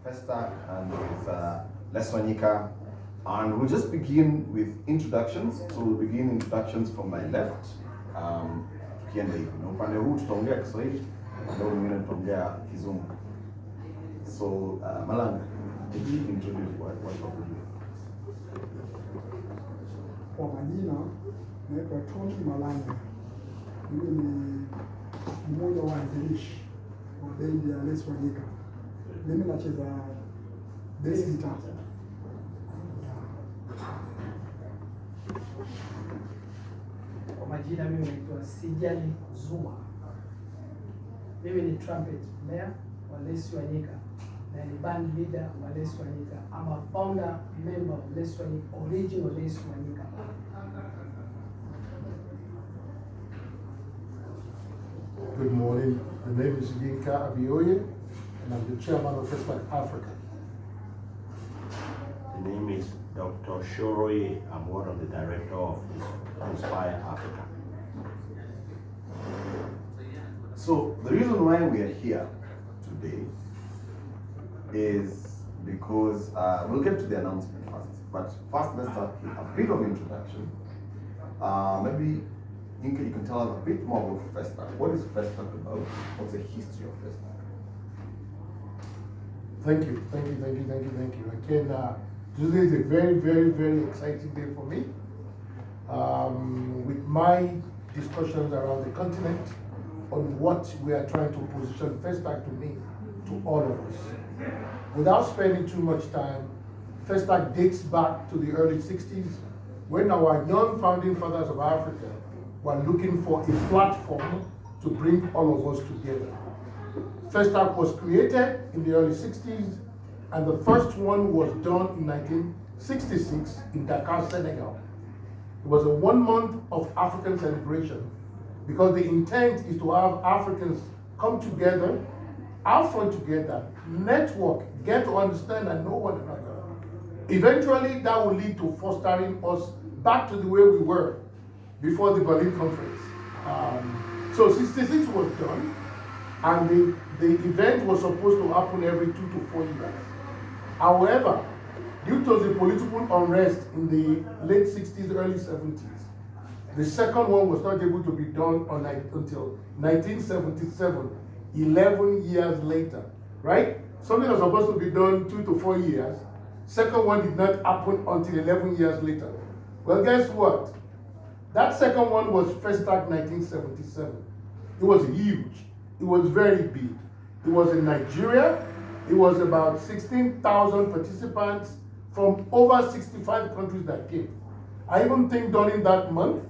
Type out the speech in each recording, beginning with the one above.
Festac and with Wanyika, and we'll just begin with introductions. So we'll begin introductions from my left. Tukienda hivi na upande huu tutaongea Kiswahili, ndio mwingine tutaongea Kizungu. So Malanga, did you introduce what you do? Kwa majina naitwa Tony Malanga. Mimi ni mmoja wa waanzilishi wa bendi ya Wanyika. Mimi nacheza bass guitar. Kwa majina mimi naitwa Sijali Zuma. Mimi ni trumpet player wa Wanyika na ni band leader wa Wanyika. I'm a founder member of Wanyika, original Wanyika. Good morning. The name is Wanyika Abioye, and I'm the chairman of Festac Africa. The name is Dr. Shoroye. I'm one of the director of Inspire Africa. So the reason why we are here today is because we'll get to the announcement first. But first, let's start with a bit of introduction. Maybe Inka, you can tell us a bit more about Festac. What is Festac about? What's the history of Festac? Thank you. Again, today is a very, very, very exciting day for me. With my discussions around the continent on what we are trying to position Festac to mean to all of us. Without spending too much time, Festac dates back to the early 60s when our young founding fathers of Africa were looking for a platform to bring all of us together. Festac was created in the early 60s, and the first one was done in 1966 in Dakar, Senegal. It was a 1 month of African celebration because the intent is to have Africans come together, have fun together, network, get to understand and know one another. Eventually, that will lead to fostering us back to the way we were before the Berlin Conference. So 66 was done, and the event was supposed to happen every 2 to 4 years. However, due to the political unrest in the late 60s, early 70s, the second one was not able to be done until 1977, 11 years later, right? Something was supposed to be done 2 to 4 years. Second one did not happen until 11 years later. Well, guess what? That second one was Festac 1977. It was huge. It was very big. It was in Nigeria. It was about 16,000 participants from over 65 countries that came. I even think during that month,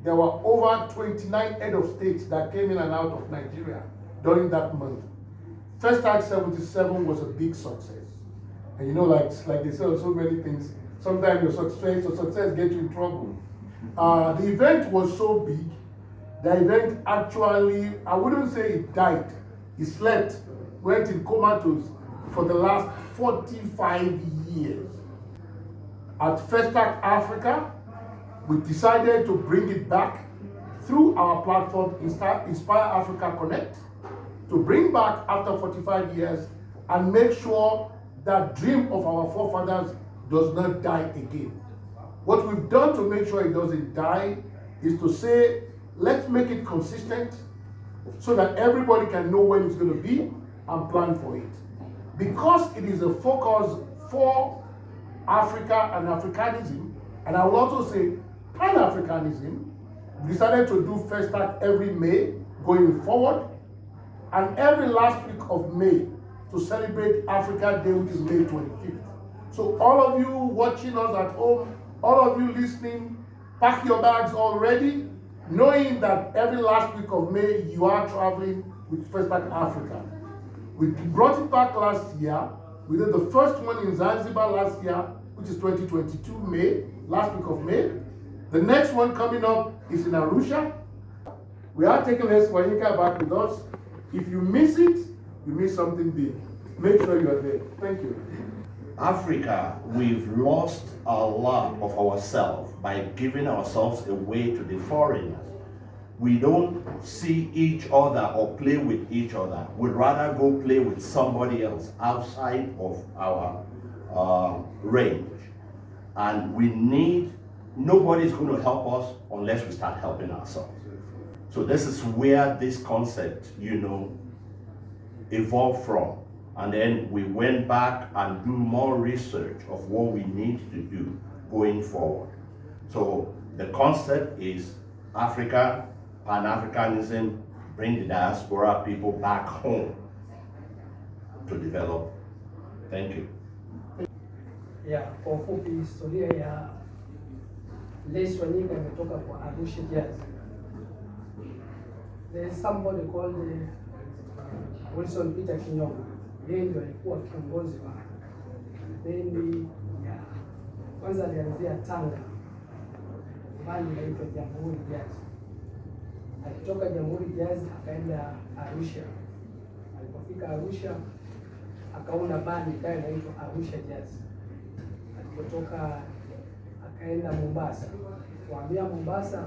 there were over 29 head of states that came in and out of Nigeria during that month. Festac 77 was a big success. And you know, like they say on so many things, sometimes your success gets you in trouble. The event was so big, the event actually, I wouldn't say it died, it slept, went in comatose for the last 45 years. At Festac Africa, we decided to bring it back through our platform, Inspire Africa Connect, to bring back after 45 years and make sure that dream of our forefathers does not die again. What we've done to make sure it doesn't die is to say, let's make it consistent so that everybody can know when it's going to be and plan for it. Because it is a focus for Africa and Africanism, and I will also say Pan-Africanism, we decided to do Festac every May going forward, and every last week of May to celebrate Africa Day, which is May 25th. So all of you watching us at home, all of you listening, pack your bags already, knowing that every last week of May you are traveling with Festac Africa. We brought it back last year. We did the first one in Zanzibar last year, which is 2022 May, last week of May. The next one coming up is in Arusha. We are taking Wanyika back with us. If you miss it, you miss something big. Make sure you are there. Thank you. Africa, we've lost a lot of ourselves by giving ourselves away to the foreigners. we don't see each other or play with each other. We'd rather go play with somebody else outside of our range. And we need, nobody's going to help us unless we start helping ourselves. So this is where this concept, evolved from. And then we went back and do more research of what we need to do going forward. So the concept is Africa, Pan-Africanism, bring the diaspora people back home to develop. Thank you. Yeah, kwa ufupi historia ya Les Wanyika imetoka kwa Arusha Jazz. There is somebody called Wilson Peter Kinyonga. Yeye ndio alikuwa kiongozi wa bendi ya kwanza, alianzia Tanga, bali inaitwa Jamhuri Jazz. Alitoka Jamhuri Jazz akaenda Arusha. Alipofika Arusha akaunda bandi inaitwa Arusha Jazz. Alipotoka akaenda Mombasa. Kuambia Mombasa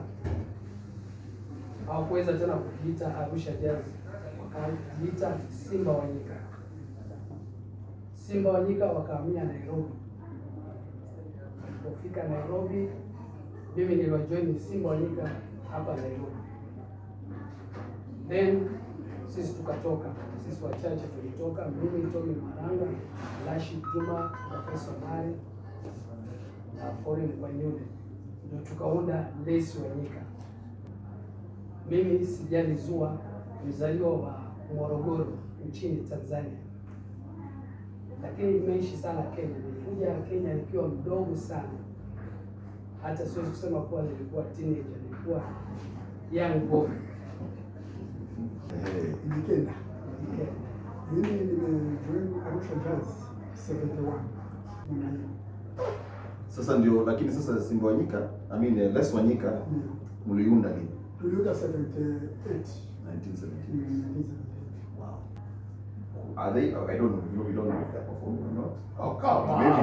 hawakuweza tena kujiita Arusha Jazz, wakajiita Simba Wanyika. Simba Wanyika wakahamia Nairobi. Walipofika Nairobi, mimi niliwajoin Simba Wanyika hapa Nairobi. Then sisi tukatoka, sisi wachache tulitoka, mimi Tommy Maranga, Rashid Juma, Professor Mari na Foreign Wanyude, ndio tukaunda Les Wanyika. Mimi Sijali Zua, mzaliwa wa Morogoro nchini Tanzania, lakini nimeishi sana Kenya. Nilikuja Kenya nikiwa mdogo sana, hata siwezi kusema kuwa nilikuwa teenager, nilikuwa young boy. Nikenda. Mimi nimejoin Arusha Jazz 71. Sasa ndio, lakini sasa Simba Wanyika, Les Wanyika mliunda lini? Tuliunda 78. 1978. Wow. Are they? I don't know. We don't know if they're performing or not. Oh, come on. Maybe.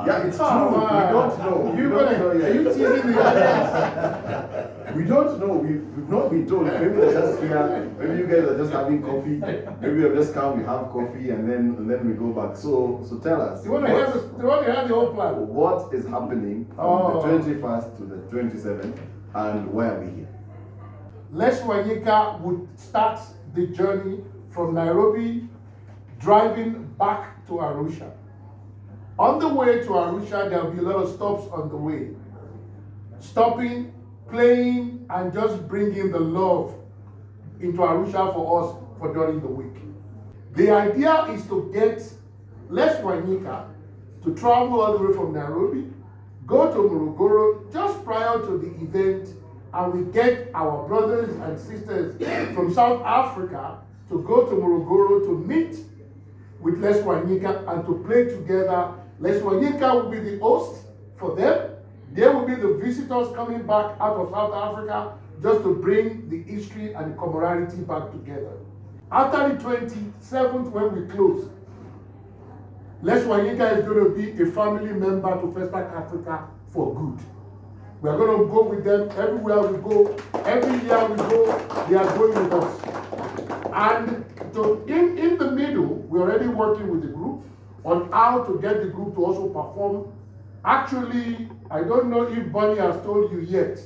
Yeah, it's Come true. on. We don't know. Are you teasing the audience? We don't know. We've not been told. Maybe they're just here. Maybe you guys are just having coffee. Maybe we've just come, we have coffee, and then we go back. So tell us. You want to hear the whole plan? What is happening from the 21st to the 27th, and why are we here? Les Wanyika would start the journey from Nairobi, driving back to Arusha. On the way to Arusha, there will be a lot of stops on the way. Stopping, playing, and just bringing the love into Arusha for us for during the week. The idea is to get Les Wanyika to travel all the way from Nairobi, go to Morogoro just prior to the event, and we get our brothers and sisters from South Africa to go to Morogoro to meet with Les Wanyika and to play together. Les Wanyika will be the host for them. They will be the visitors coming back out of South Africa just to bring the history and the camaraderie back together. After the 27th, when we close, Les Wanyika is going to be a family member to Festac Africa for good. We are going to go with them everywhere we go. Every year we go, they are going with us. And in the middle, we're already working with the group on how to get the group to also perform. Actually, I don't know if Bonnie has told you yet.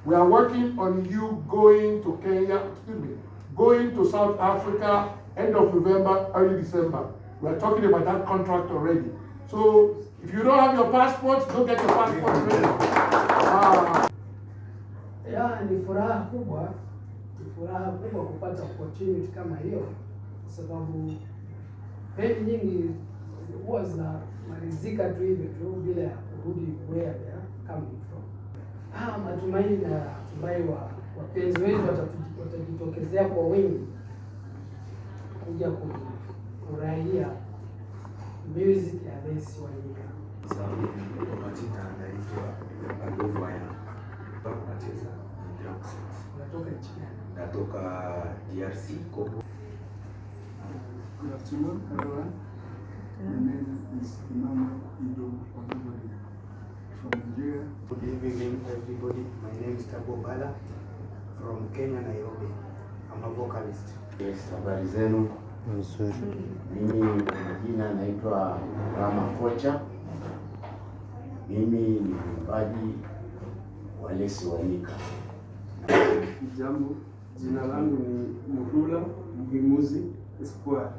We are working on you going to Kenya, going to South Africa, end of November, early December. We are talking about that contract already. So if you don't have your passports, go get your passport ready. Ni furaha kubwa kupata opportunity kama hiyo, kwa sababu bendi nyingi huwa zinamalizika tu hivyo tu bila ya kurudi where they are coming from. Matumaini na tumai wapenzi wetu watajitokezea kwa wingi kuja kufurahia music ya Les Wanyika. Kwa majina anaitwa Arusha. Nacheza drum set. Unatoka nchi gani? Natoka DRC, Congo. Good afternoon, everyone. My name is Imam Ido Wanyika from Nigeria. Good evening, everybody. My name is Tabo Bala from Kenya, Nairobi. I'm a vocalist. Yes, habari zenu. Nzuri. Mimi kwa majina naitwa Rama Kocha. Mimi ni mwimbaji wa Lesi Wanyika. Jambo, jina langu ni Mudula Mhimuzi Espoir.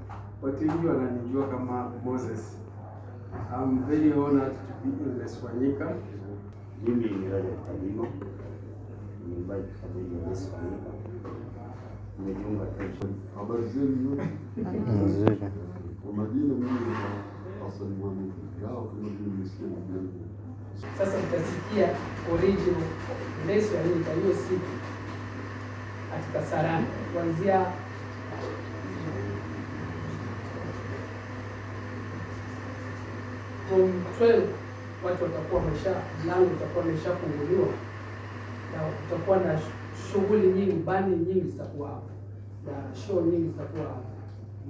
Watu wengi wananijua kama Moses. I'm very honored to be in Lesi Wanyika. Mimi ni Raja Kabino, mwimbaji kamili wa Lesi Wanyika. Nimejiunga kesho. Habari zenu. Nzuri. Kwa majina mimi ni Hassan Wanyika. Yao kama vile nimesikia mjeni. Sasa tutasikia original Lesi Wanyika hiyo siku katika Sarani kuanzia from 12 watu watakuwa mlango utakuwa umeshafunguliwa na utakuwa na shughuli nyingi, bandi nyingi zitakuwa hapo na show nyingi zitakuwa hapo.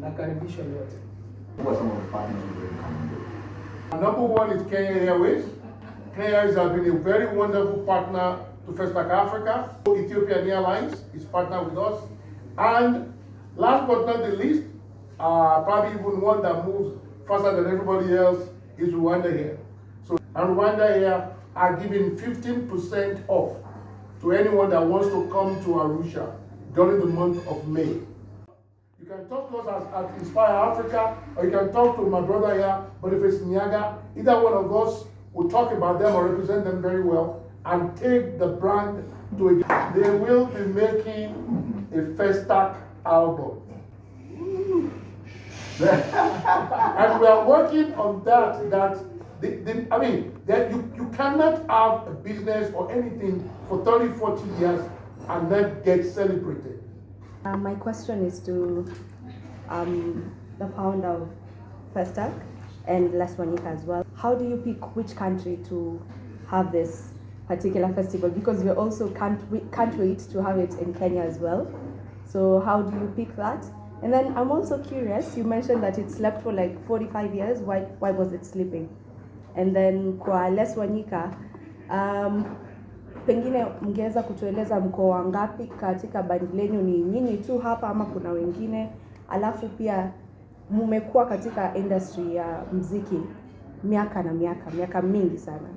Nakaribishwa yote. Who are some of the partners who will come and do? Number one is Kenya Airways. Kenya Airways has been a very wonderful partner to Festac Africa. Ethiopian Airlines is partnered with us. And last but not the least, probably even one that moves faster than everybody else is Rwanda here. So, and Rwanda here are giving 15% off to anyone that wants to come to Arusha during the month of May. You can talk to us at Inspire Africa, or you can talk to my brother here, Boniface Nyaga. Either one of us will talk about them or represent them very well and take the brand to a... They will be making a Festac album. And we are working on that, you cannot have a business or anything for 30, 40 years and then get celebrated. My question is to the founder of Festac and Lesi Wanyika as well. How do you pick which country to have this particular festival? Because we also can't wait to have it in Kenya as well. So how do you pick that? And then I'm also curious, you mentioned that it slept for like 45 years. Why was it sleeping? And then kwa Lesi Wanyika, pengine mngeweza kutueleza mko wangapi katika bandi lenu, ni nyinyi tu hapa ama kuna wengine? Alafu pia mmekuwa katika industry ya muziki miaka mingi sana.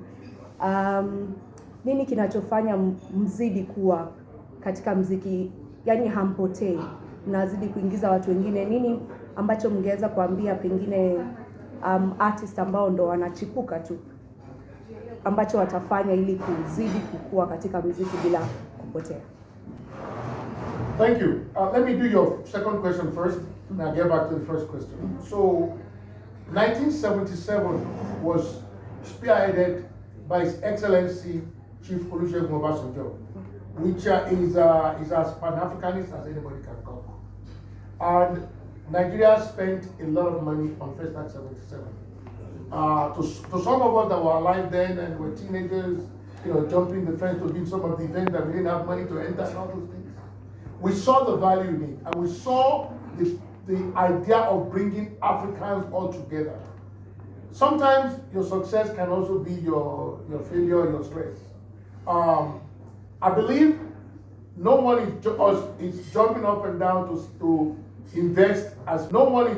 Nini kinachofanya mzidi kuwa katika muziki, yani hampotei, mnazidi kuingiza watu wengine? Nini ambacho mngeweza kuambia pengine artist ambao ndo wanachipuka tu, ambacho watafanya ili kuzidi kukua katika muziki bila kupotea? Thank you. Let me do your second question first, and I'll get back to the first question. So, 1977 was spearheaded by His Excellency Chief Olusegun Obasanjo, which is as Pan-Africanist as anybody can come. And Nigeria spent a lot of money on Festac 77. To some of us that were alive then and were teenagers, jumping the fence to do some of the events that we didn't have money to enter and all those things, we saw the value in it, and we saw the idea of bringing Africans all together. Sometimes your success can also be your failure, your stress. I believe no one is jumping up and down to invest as no one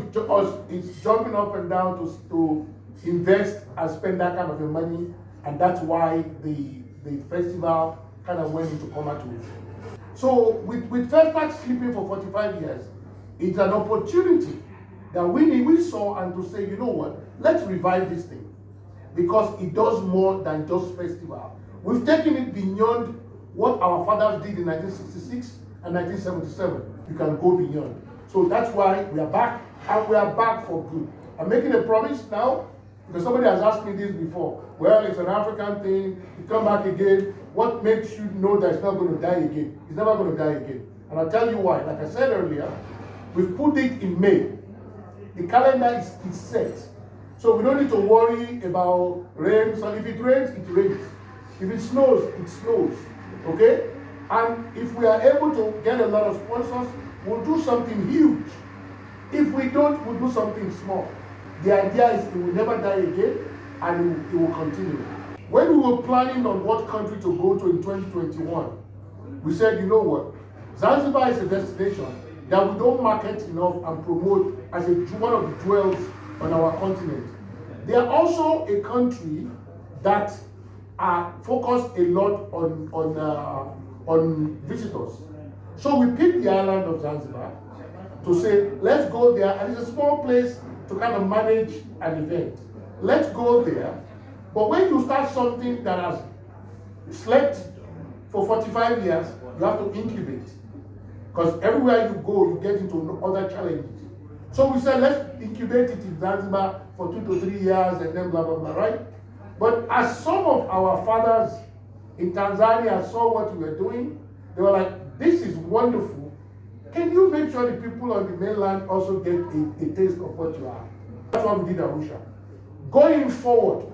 is jumping up and down to invest and spend that kind of money, and that's why the festival kind of went into comatose. So with Festac sleeping for 45 years, it's an opportunity that we saw, and to say, you know what, let's revive this thing, because it does more than just festival. We've taken it beyond what our fathers did in 1966 and 1977. You can go beyond. So that's why we are back, and we are back for good. I'm making a promise now, because somebody has asked me this before. Well, it's an African thing, you come back again. What makes you know that it's not going to die again? It's never going to die again. And I'll tell you why. Like I said earlier, we've put it in May. The calendar is set. So we don't need to worry about rain. So if it rains, it rains. If it snows, it snows. Okay? And if we are able to get a lot of sponsors, we'll do something huge. If we don't, we'll do something small. The idea is it will never die again, and it will continue. When we were planning on what country to go to in 2021, we said, you know what, Zanzibar is a destination that we don't market enough and promote as one of the jewels on our continent. They are also a country that are focused a lot on visitors. So we picked the island of Zanzibar to say, let's go there, and it's a small place to kind of manage an event. Let's go there, but when you start something that has slept for 45 years, you have to incubate. Because everywhere you go, you get into other challenges. So we said, let's incubate it in Zanzibar for 2 to 3 years and then blah, blah, blah, right? But as some of our fathers in Tanzania saw what we were doing, they were like, this is wonderful. Can you make sure the people on the mainland also get a taste of what you are? That's why we did Arusha. Going forward,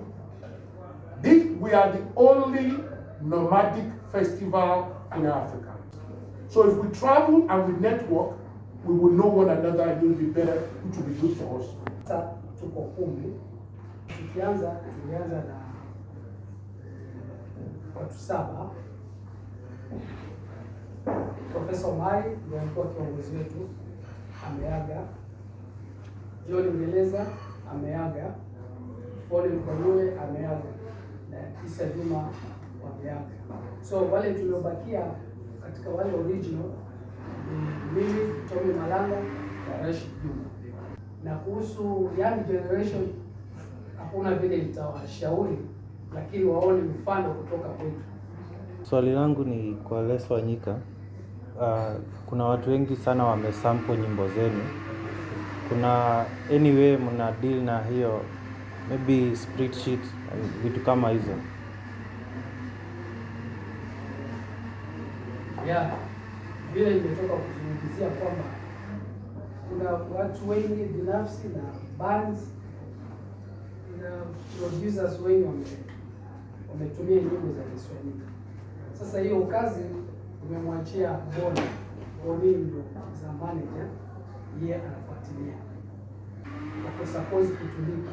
we are the only nomadic festival in Africa. So if we travel and we network, we will know one another and it will be better, which will be good for us. Sasa tuko kumi, tulianza na watu 7. Profesa Omari ndiye alikuwa kiongozi wetu, ameaga. John Ngeleza ameaga. Paul Mkonule ameaga. Na Isa Juma wameaga. So wale tuliobakia katika wale original ni mimi, Tommy Malanga na Rashid Juma. Na kuhusu young generation, hakuna vile nitawashauri, lakini waone mfano kutoka kwetu. Swali langu ni kwa Les Wanyika. Kuna watu wengi sana wamesample nyimbo zenu. Kuna anyway mna deal na hiyo maybe spreadsheet vitu kama hizo? Yeah, vile nimetoka kuzungumzia kwamba kuna watu wengi binafsi na bands na producers wengi wametumia nyimbo za Kiswahili. Sasa hiyo kazi umemwachia Boni ndio za manager, yeye anafuatilia. Wako suppose kutulipa